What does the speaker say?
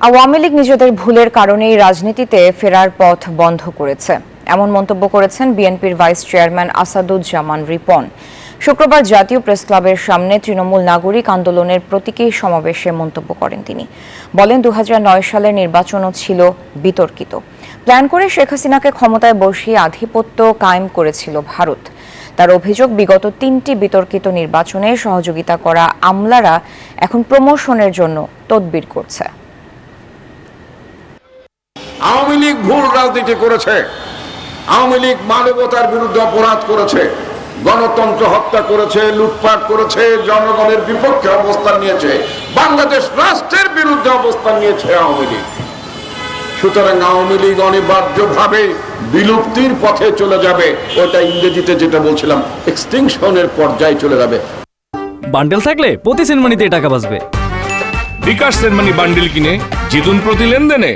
আওয়ামী লীগ নিজেদের ভুলের কারণেই রাজনীতিতে ফেরার পথ বন্ধ করেছে, এমন মন্তব্য করেছেন বিএনপির ভাইস চেয়ারম্যান আসাদুজ্জামান রিপন। শুক্রবার জাতীয় প্রেস ক্লাবের সামনে তৃণমূল নাগরিক আন্দোলনের প্রতীকী সমাবেশে মন্তব্য করেন তিনি। বলেন, 2009 সালের নির্বাচনও ছিল বিতর্কিত। প্ল্যান করে শেখ হাসিনাকে ক্ষমতায় বসিয়ে আধিপত্য কায়েম করেছিল ভারত। তার অভিযোগ, বিগত 3টি বিতর্কিত নির্বাচনে সহযোগিতা করা আমলারা এখন প্রমোশনের জন্য তদবির করছে। আওয়ামী লীগ ভুল রাজনীতি করেছে, আওয়ামী লীগ মানবতার বিরুদ্ধে অপরাধ করেছে, গণতন্ত্র হত্যা করেছে, লুটপাট করেছে, জনগণের বিপক্ষে অবস্থান নিয়েছে, বাংলাদেশ রাষ্ট্রের বিরুদ্ধে অবস্থান নিয়েছে আওয়ামী লীগ। সুতরাং আওয়ামী লীগ অনিবার্যভাবে বিলুপ্তির পথে চলে যাবে। ওটা ইংরেজিতে যেটা বলছিলাম, এক্সটিংশনের পর্যায়ে চলে যাবে। বান্ডেল থাকলে প্রতি সেনমানিতে টাকা বাঁচবে। বিকাশ সেনমানি বান্ডেল কিনে জিতুন প্রতি লেনদেনে।